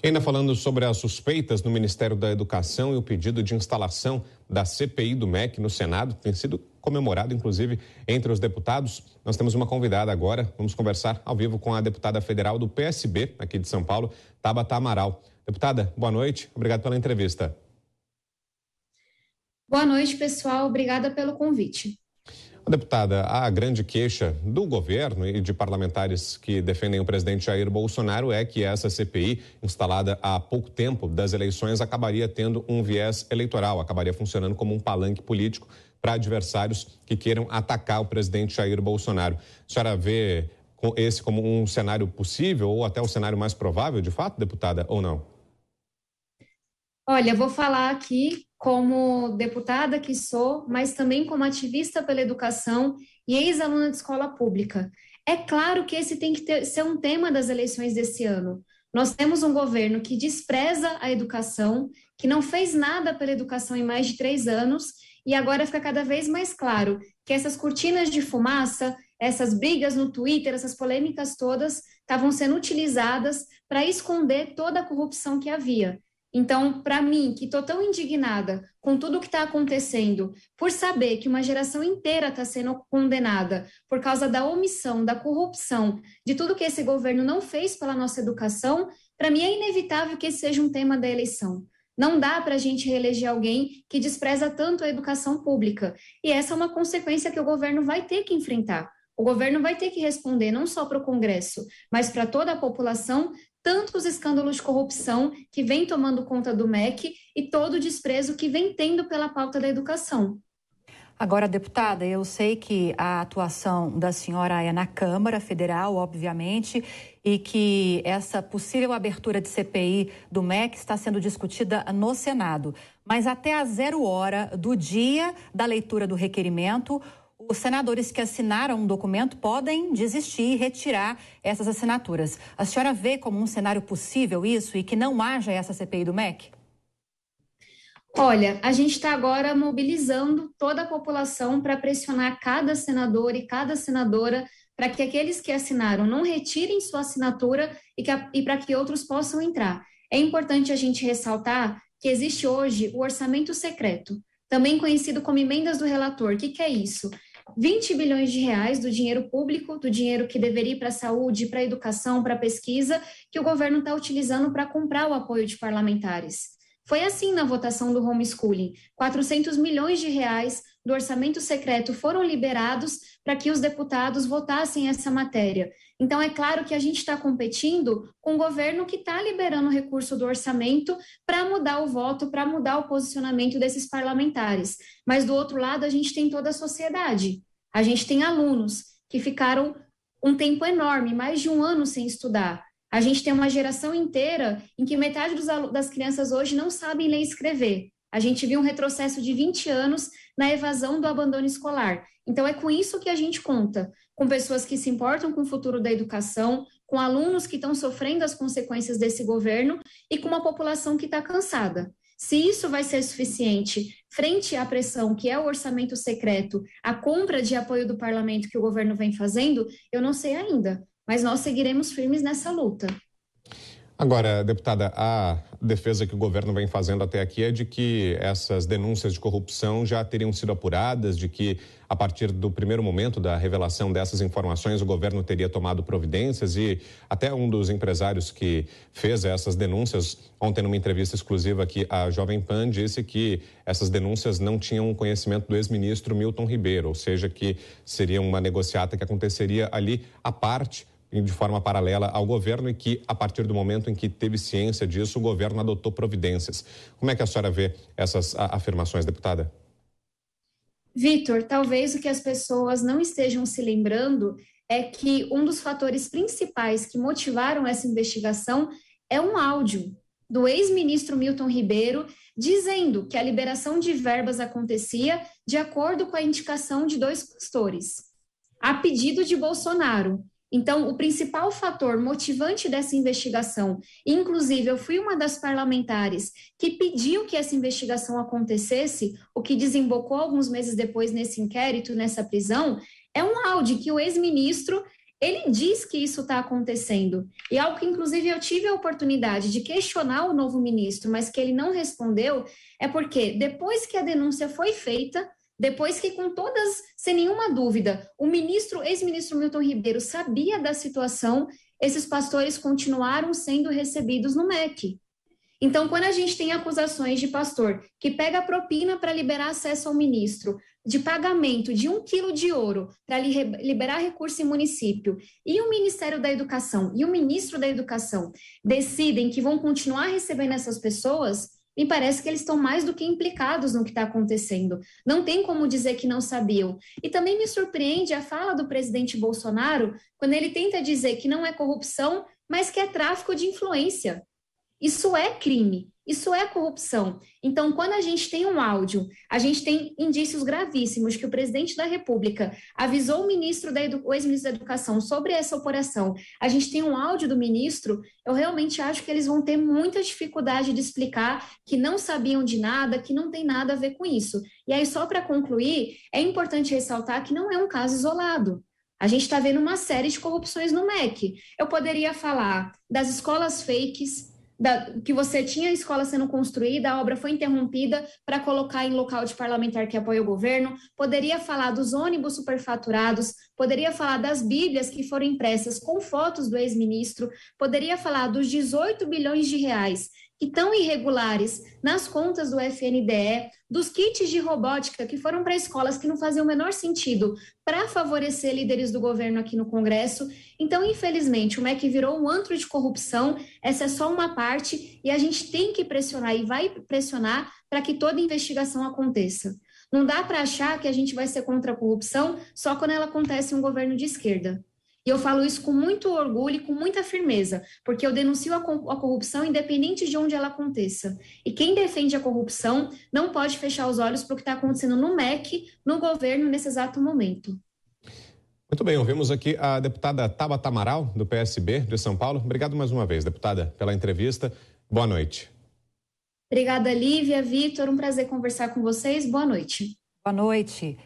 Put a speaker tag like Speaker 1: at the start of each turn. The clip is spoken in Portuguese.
Speaker 1: E ainda falando sobre as suspeitas no Ministério da Educação e o pedido de instalação da CPI do MEC no Senado, tem sido comemorado, inclusive, entre os deputados. Nós temos uma convidada agora. Vamos conversar ao vivo com a deputada federal do PSB, aqui de São Paulo, Tabata Amaral. Deputada, boa noite. Obrigado pela entrevista.
Speaker 2: Boa noite, pessoal. Obrigada pelo convite.
Speaker 1: Deputada, a grande queixa do governo e de parlamentares que defendem o presidente Jair Bolsonaro é que essa CPI, instalada há pouco tempo das eleições, acabaria tendo um viés eleitoral, acabaria funcionando como um palanque político para adversários que queiram atacar o presidente Jair Bolsonaro. A senhora vê esse como um cenário possível ou até o cenário mais provável, de fato, deputada, ou não?
Speaker 2: Olha, vou falar aqui como deputada que sou, mas também como ativista pela educação e ex-aluna de escola pública. É claro que esse tem que ser um tema das eleições desse ano. Nós temos um governo que despreza a educação, que não fez nada pela educação em mais de 3 anos, e agora fica cada vez mais claro que essas cortinas de fumaça, essas brigas no Twitter, essas polêmicas todas, estavam sendo utilizadas para esconder toda a corrupção que havia. Então, para mim, que estou tão indignada com tudo o que está acontecendo, por saber que uma geração inteira está sendo condenada por causa da omissão, da corrupção, de tudo que esse governo não fez pela nossa educação, para mim é inevitável que esse seja um tema da eleição. Não dá para a gente reeleger alguém que despreza tanto a educação pública. E essa é uma consequência que o governo vai ter que enfrentar. O governo vai ter que responder não só para o Congresso, mas para toda a população, tanto os escândalos de corrupção que vem tomando conta do MEC e todo o desprezo que vem tendo pela pauta da educação.
Speaker 3: Agora, deputada, eu sei que a atuação da senhora é na Câmara Federal, obviamente, e que essa possível abertura de CPI do MEC está sendo discutida no Senado. Mas até às 0h do dia da leitura do requerimento, os senadores que assinaram um documento podem desistir e retirar essas assinaturas. A senhora vê como um cenário possível isso e que não haja essa CPI do MEC?
Speaker 2: Olha, a gente está agora mobilizando toda a população para pressionar cada senador e cada senadora para que aqueles que assinaram não retirem sua assinatura e para que outros possam entrar. É importante a gente ressaltar que existe hoje o orçamento secreto, também conhecido como emendas do relator. O que é isso? 20 bilhões de reais do dinheiro público, do dinheiro que deveria ir para a saúde, para a educação, para a pesquisa, que o governo está utilizando para comprar o apoio de parlamentares. Foi assim na votação do homeschooling. 400 milhões de reais do orçamento secreto foram liberados para que os deputados votassem essa matéria. Então, é claro que a gente está competindo com o governo que está liberando o recurso do orçamento para mudar o voto, para mudar o posicionamento desses parlamentares. Mas, do outro lado, a gente tem toda a sociedade. A gente tem alunos que ficaram um tempo enorme, mais de 1 ano sem estudar. A gente tem uma geração inteira em que metade das crianças hoje não sabem ler e escrever. A gente viu um retrocesso de 20 anos na evasão do abandono escolar. Então, é com isso que a gente conta, com pessoas que se importam com o futuro da educação, com alunos que estão sofrendo as consequências desse governo e com uma população que está cansada. Se isso vai ser suficiente frente à pressão que é o orçamento secreto, a compra de apoio do parlamento que o governo vem fazendo, eu não sei ainda, mas nós seguiremos firmes nessa luta.
Speaker 1: Agora, deputada, a defesa que o governo vem fazendo até aqui é de que essas denúncias de corrupção já teriam sido apuradas, de que a partir do primeiro momento da revelação dessas informações o governo teria tomado providências e até um dos empresários que fez essas denúncias, ontem numa entrevista exclusiva aqui à Jovem Pan, disse que essas denúncias não tinham conhecimento do ex-ministro Milton Ribeiro, ou seja, que seria uma negociata que aconteceria ali à parte, de forma paralela ao governo e que, a partir do momento em que teve ciência disso, o governo adotou providências. Como é que a senhora vê essas afirmações, deputada?
Speaker 2: Vitor, talvez o que as pessoas não estejam se lembrando é que um dos fatores principais que motivaram essa investigação é um áudio do ex-ministro Milton Ribeiro dizendo que a liberação de verbas acontecia de acordo com a indicação de 2 pastores, a pedido de Bolsonaro. Então, o principal fator motivante dessa investigação, inclusive eu fui uma das parlamentares que pediu que essa investigação acontecesse, o que desembocou alguns meses depois nesse inquérito, nessa prisão, é um áudio que o ex-ministro, Ele diz que isso está acontecendo. E algo que, inclusive, eu tive a oportunidade de questionar o novo ministro, mas que ele não respondeu, é porque depois que a denúncia foi feita, depois que, com todas, sem nenhuma dúvida, o ex-ministro Milton Ribeiro sabia da situação, esses pastores continuaram sendo recebidos no MEC. Então, quando a gente tem acusações de pastor que pega propina para liberar acesso ao ministro, de pagamento de 1 quilo de ouro para liberar recurso em município, e o Ministério da Educação e o ministro da Educação decidem que vão continuar recebendo essas pessoas, me parece que eles estão mais do que implicados no que está acontecendo. Não tem como dizer que não sabiam. E também me surpreende a fala do presidente Bolsonaro, quando ele tenta dizer que não é corrupção, mas que é tráfico de influência. Isso é crime, isso é corrupção. Então, quando a gente tem um áudio, a gente tem indícios gravíssimos que o presidente da República avisou o ex-ministro da Educação sobre essa operação, a gente tem um áudio do ministro, eu realmente acho que eles vão ter muita dificuldade de explicar que não sabiam de nada, que não tem nada a ver com isso. E aí, só para concluir, é importante ressaltar que não é um caso isolado. A gente está vendo uma série de corrupções no MEC. Eu poderia falar das escolas fakes, que você tinha a escola sendo construída, a obra foi interrompida para colocar em local de parlamentar que apoia o governo, poderia falar dos ônibus superfaturados, poderia falar das bíblias que foram impressas com fotos do ex-ministro, poderia falar dos 18 bilhões de reais que estão irregulares nas contas do FNDE, dos kits de robótica que foram para escolas que não faziam o menor sentido para favorecer líderes do governo aqui no Congresso. Então, infelizmente, o MEC virou um antro de corrupção, essa é só uma parte, e a gente tem que pressionar e vai pressionar para que toda investigação aconteça. Não dá para achar que a gente vai ser contra a corrupção só quando ela acontece em um governo de esquerda. E eu falo isso com muito orgulho e com muita firmeza, porque eu denuncio a corrupção independente de onde ela aconteça. E quem defende a corrupção não pode fechar os olhos para o que está acontecendo no MEC, no governo, nesse exato momento.
Speaker 1: Muito bem, ouvimos aqui a deputada Tabata Amaral, do PSB de São Paulo. Obrigado mais uma vez, deputada, pela entrevista. Boa noite.
Speaker 2: Obrigada, Lívia, Vitor. Um prazer conversar com vocês. Boa noite.
Speaker 3: Boa noite.